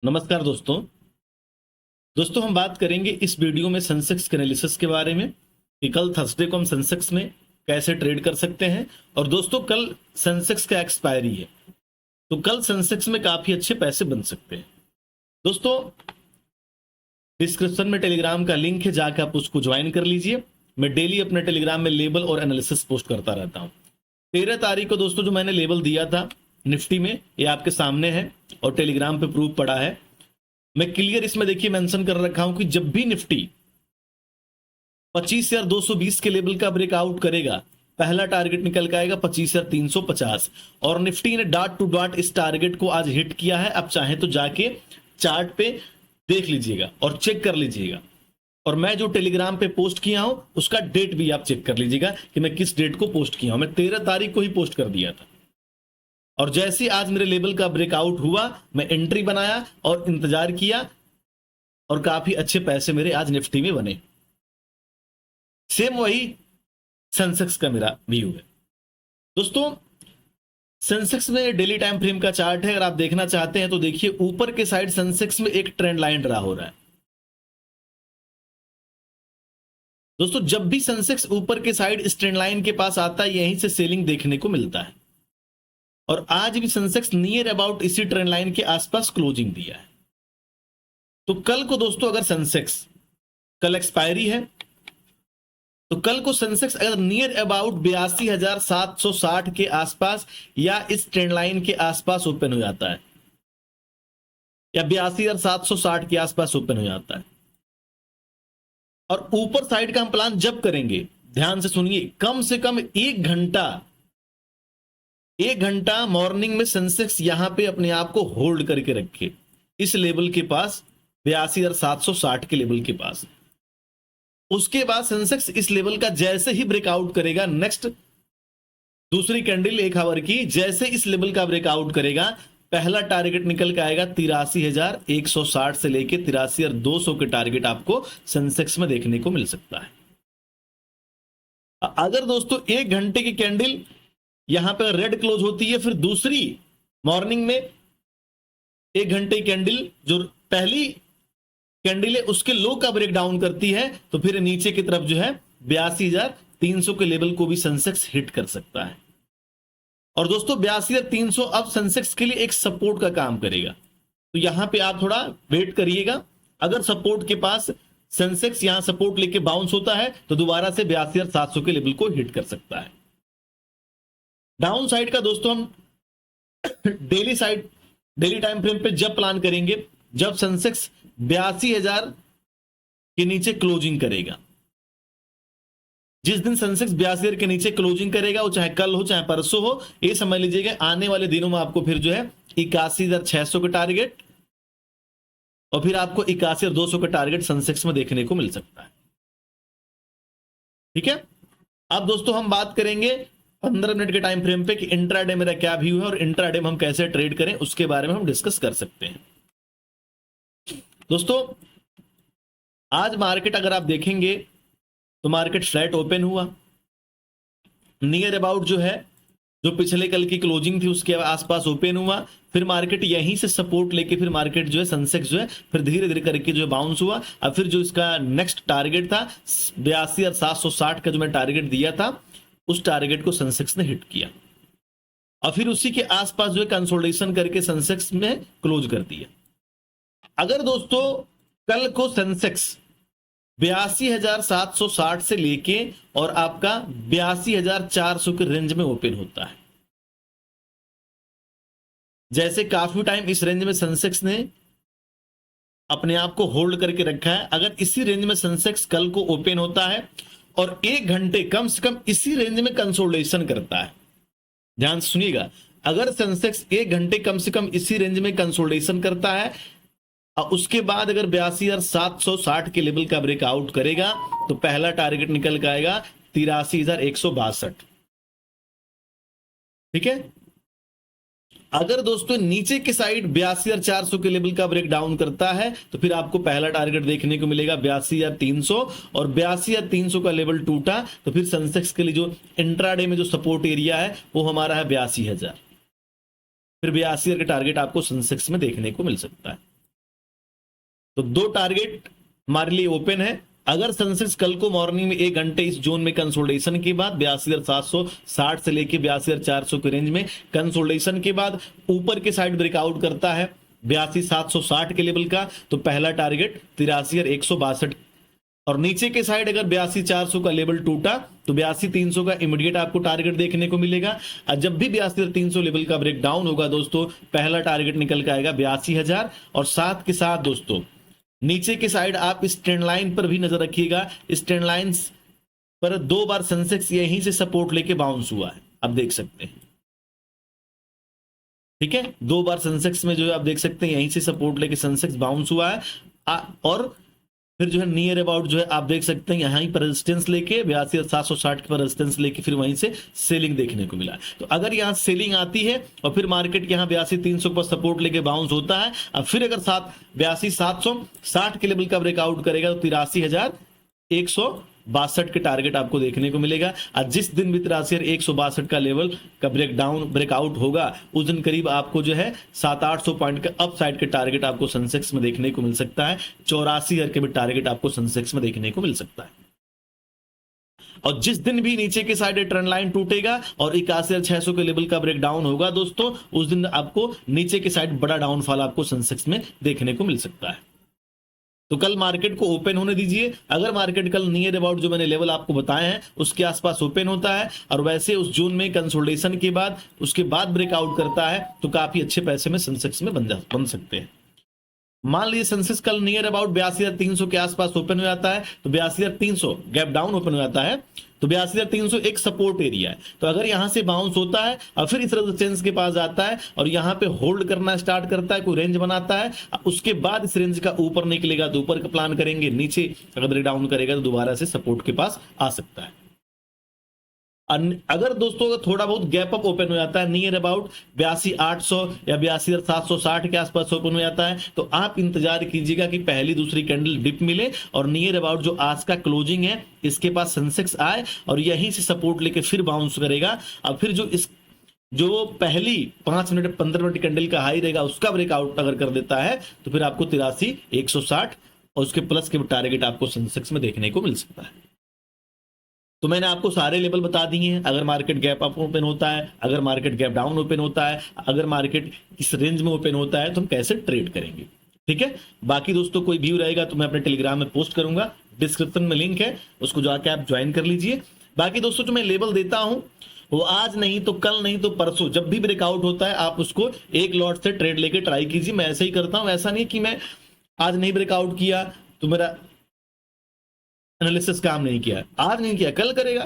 नमस्कार दोस्तों। हम बात करेंगे इस वीडियो में सेंसेक्स के एनालिसिस के बारे में कि कल थर्सडे को हम सेंसेक्स में कैसे ट्रेड कर सकते हैं। और दोस्तों कल सेंसेक्स का एक्सपायरी है, तो कल सेंसेक्स में काफी अच्छे पैसे बन सकते हैं। दोस्तों डिस्क्रिप्शन में टेलीग्राम का लिंक है, जाकर आप उसको ज्वाइन कर लीजिए। मैं डेली अपने टेलीग्राम में लेबल और एनालिसिस पोस्ट करता रहता हूँ। 13 तारीख को दोस्तों जो मैंने लेबल दिया था निफ्टी में, ये आपके सामने है और टेलीग्राम पे प्रूफ पड़ा है। मैं क्लियर इसमें देखिए मेंशन कर रखा हूं कि जब भी निफ्टी 25,220 के लेवल का ब्रेकआउट करेगा, पहला टारगेट निकल के आएगा 25,350। और निफ्टी ने डॉट टू डॉट इस टारगेट को आज हिट किया है। आप चाहें तो जाके चार्ट पे देख लीजिएगा और चेक कर लीजिएगा। और मैं जो टेलीग्राम पे पोस्ट किया हूं उसका डेट भी आप चेक कर लीजिएगा कि मैं किस डेट को पोस्ट किया हूं। मैं 13 तारीख को ही पोस्ट कर दिया था। और जैसे ही आज मेरे लेवल का ब्रेकआउट हुआ, मैं एंट्री बनाया और इंतजार किया और काफी अच्छे पैसे मेरे आज निफ्टी में बने। सेम वही सेंसेक्स का मेरा व्यू है। दोस्तों सेंसेक्स में डेली टाइम फ्रेम का चार्ट है, अगर आप देखना चाहते हैं तो देखिए ऊपर के साइड सेंसेक्स में एक ट्रेंड लाइन ड्रा हो रहा है। दोस्तों जब भी सेंसेक्स ऊपर के साइड इस ट्रेंड लाइन के पास आता है, यहीं से सेलिंग देखने को मिलता है। और आज भी सेंसेक्स नियर अबाउट इसी ट्रेंड लाइन के आसपास क्लोजिंग दिया है। तो कल को दोस्तों अगर सेंसेक्स, कल एक्सपायरी है, तो कल को सेंसेक्स अगर नियर अबाउट 82,760 के आसपास या इस ट्रेंड लाइन के आसपास ओपन हो जाता है, या 82,760 के आसपास ओपन हो जाता है, और ऊपर साइड का हम प्लान जब करेंगे, ध्यान से सुनिए, कम से कम एक घंटा मॉर्निंग में सेंसेक्स यहां पे अपने आप को होल्ड करके रखे इस लेवल के पास, 82,760 के लेवल के पास। उसके बाद सेंसेक्स इस लेवल का जैसे ही ब्रेकआउट करेगा, नेक्स्ट दूसरी कैंडल 1 आवर की जैसे इस लेवल का ब्रेकआउट करेगा, पहला टारगेट निकल के आएगा 83,160 से लेके 83,200 के टारगेट आपको सेंसेक्स में देखने को मिल सकता है। अगर दोस्तों 1 घंटे की कैंडल यहां पर रेड क्लोज होती है, फिर दूसरी मॉर्निंग में 1 घंटे की कैंडल जो पहली कैंडल है उसके लो का ब्रेक डाउन करती है, तो फिर नीचे की तरफ जो है 82,300 के लेवल को भी सेंसेक्स हिट कर सकता है। और दोस्तों 82,300 अब सेंसेक्स के लिए एक सपोर्ट का काम करेगा, तो यहां पे आप थोड़ा वेट करिएगा। अगर सपोर्ट के पास सेंसेक्स यहां सपोर्ट लेके बाउंस होता है तो दोबारा से 82,700 के लेवल को हिट कर सकता है। डाउन साइड का दोस्तों हम डेली टाइम फ्रेम पे जब प्लान करेंगे, जब सेंसेक्स 82,000 के नीचे क्लोजिंग करेगा। जिस दिन सेंसेक्स 82,000 के नीचे क्लोजिंग करेगा, वो चाहे कल हो चाहे परसों हो, ये समझ लीजिएगा आने वाले दिनों में आपको फिर जो है 81,600 का टारगेट और फिर आपको 81,200 का टारगेट सेंसेक्स में देखने को मिल सकता है। ठीक है, अब दोस्तों हम बात करेंगे 15 मिनट के टाइम फ्रेम पे कि इंट्राडे मेरा क्या व्यू है और इंट्राडे में हम कैसे ट्रेड करें, उसके बारे में हम डिस्कस कर सकते हैं। दोस्तों आज मार्केट अगर आप देखेंगे तो मार्केट फ्लैट ओपन हुआ, नियर अबाउट जो है जो पिछले कल की क्लोजिंग थी उसके आसपास ओपन हुआ, फिर मार्केट यहीं से सपोर्ट लेके फिर मार्केट जो है सेंसेक्स जो है फिर धीरे धीरे करके जो है बाउंस हुआ। अब फिर जो इसका नेक्स्ट टारगेट था 82,760 का जो मैं टारगेट दिया था, उस टारगेट को सेंसेक्स ने हिट किया और फिर उसी के आसपास जो है कंसोलिडेशन करके सेंसेक्स में क्लोज कर दिया। अगर दोस्तों कल को सेंसेक्स 82,760 से लेके और आपका 82,400 के रेंज में ओपन होता है, जैसे काफी टाइम इस रेंज में सेंसेक्स ने अपने आप को होल्ड करके रखा है, अगर इसी रेंज में सेंसेक्स कल को ओपन होता है और 1 घंटे कम से कम इसी रेंज में कंसोलिडेशन करता है, ध्यान से सुनिएगा, अगर सेंसेक्स 1 घंटे कम से कम इसी रेंज में कंसोलिडेशन करता है और उसके बाद अगर 82,760 के लेवल का ब्रेकआउट करेगा, तो पहला टारगेट निकल के आएगा 83,162। ठीक है, अगर दोस्तों नीचे के साइड 82,400 के लेवल का ब्रेक डाउन करता है, तो फिर आपको पहला टारगेट देखने को मिलेगा 82,300, और 82,300 का लेवल टूटा तो फिर सेंसेक्स के लिए जो इंट्राडे में जो सपोर्ट एरिया है वो हमारा है 82,000। फिर 82,000 का टारगेट आपको सेंसेक्स में देखने को मिल सकता है। तो 2 टारगेट हमारे लिए ओपन है। अगर सेंसेक्स कल को मॉर्निंग में 1 घंटे इस जोन में कंसोलिडेशन के बाद 82,760 से लेके 82,400 के रेंज में कंसोलिडेशन के बाद ऊपर के साइड ब्रेकआउट करता है 82,760 के लेवल का, तो पहला टारगेट 83,162, और नीचे के साइड अगर 82,400 का लेवल टूटा तो 82,300 का इमीडिएट आपको टारगेट देखने को मिलेगा। और जब भी 82,300 लेवल का ब्रेक डाउन होगा दोस्तों, पहला टारगेट निकल के आएगा 82,000। और साथ के साथ दोस्तों नीचे के साइड आप इस ट्रेंड लाइन पर भी नजर रखिएगा। इस ट्रेंड लाइन पर 2 बार सेंसेक्स यहीं से सपोर्ट लेके बाउंस हुआ है, आप देख सकते हैं। ठीक है, 2 बार सेंसेक्स में जो है आप देख सकते हैं यहीं से सपोर्ट लेके सेंसेक्स बाउंस हुआ है। और फिर जो है नियर अबाउट जो है आप देख सकते हैं यहीं पर रेजिस्टेंस लेके 82,760 पर रेजिस्टेंस लेके फिर वहीं से सेलिंग देखने को मिला। तो अगर यहाँ सेलिंग आती है और फिर मार्केट यहाँ 82,300 पर सपोर्ट लेके बाउंस होता है, अब फिर अगर 82,760 के लेवल का ब्रेकआउट करेगा तो 83,162 के टारगेट आपको देखने को मिलेगा। और जिस दिन भी 83,162 का लेवल का ब्रेकआउट होगा उस दिन करीब आपको जो है 700-800 पॉइंट का अपसाइड के टारगेट आपको सेंसेक्स में देखने को मिल सकता है। 84,000 के भी टारगेट आपको सेंसेक्स में देखने को मिल सकता है। और जिस दिन भी नीचे के साइड ट्रेंड लाइन टूटेगा और 81,600 के लेवल का ब्रेक डाउन होगा दोस्तों, उस दिन आपको नीचे के साइड बड़ा डाउनफॉल आपको सेंसेक्स में देखने को मिल सकता है। तो कल मार्केट को ओपन होने दीजिए। अगर मार्केट कल नियर अबाउट जो मैंने लेवल आपको बताए हैं उसके आसपास ओपन होता है और वैसे उस जोन में कंसोलिडेशन के बाद उसके बाद ब्रेकआउट करता है तो काफी अच्छे पैसे में सेंसेक्स में बन सकते हैं। मान लीजिए सेंसेक्स कल नियर अबाउट 82,300 के आसपास ओपन हो जाता है, तो 82,300 गैप डाउन ओपन हो जाता है, तो 82,300 एक सपोर्ट एरिया है। तो अगर यहां से बाउंस होता है और फिर इस रेजिस्टेंस के पास आता है और यहां पे होल्ड करना स्टार्ट करता है, कोई रेंज बनाता है, उसके बाद इस रेंज का ऊपर निकलेगा तो ऊपर का प्लान करेंगे, नीचे अगर ब्रेक डाउन करेगा तो दोबारा से सपोर्ट के पास आ सकता है। अगर दोस्तों का थोड़ा बहुत गैप अप ओपन हो जाता है नियर अबाउट 82,800 या 82,760 के आसपास ओपन हो जाता है, तो आप इंतजार कीजिएगा कि पहली दूसरी कैंडल डिप मिले और नियर अबाउट जो आज का क्लोजिंग है इसके पास सेंसेक्स आए और यहीं से सपोर्ट लेके फिर बाउंस करेगा। और फिर जो पहली 5 मिनट 15 मिनट कैंडल का हाई रहेगा उसका ब्रेकआउट अगर कर देता है तो फिर आपको 83,160 और उसके प्लस के टारगेट आपको सेंसेक्स में देखने को मिल सकता है। तो मैंने आपको सारे लेवल बता दिए हैं। अगर मार्केट गैप अप ओपन होता है, अगर मार्केट गैप डाउन ओपन होता है, अगर मार्केट इस रेंज में ओपन होता है तो हम कैसे ट्रेड करेंगे। ठीक है, बाकी दोस्तों कोई व्यू रहेगा तो मैं अपने टेलीग्राम में पोस्ट करूंगा, डिस्क्रिप्शन में लिंक है, उसको जाके आप ज्वाइन कर लीजिए। बाकी दोस्तों जो मैं लेवल देता हूं वो आज नहीं तो कल नहीं तो परसों जब भी ब्रेकआउट होता है आप उसको एक लॉट से ट्रेड लेके ट्राई कीजिए। मैं ऐसे ही करता हूं, ऐसा नहीं कि मैं आज नहीं ब्रेकआउट किया तो मेरा एनालिसिस काम नहीं किया, आज नहीं किया कल करेगा,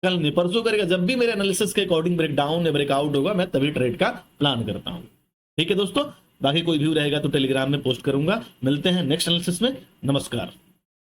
कल नहीं परसों करेगा। जब भी मेरे एनालिसिस के अकॉर्डिंग ब्रेक डाउन या ब्रेकआउट होगा मैं तभी ट्रेड का प्लान करता हूं। ठीक है दोस्तों, बाकी कोई व्यू रहेगा तो टेलीग्राम में पोस्ट करूंगा। मिलते हैं नेक्स्ट एनालिसिस में। नमस्कार।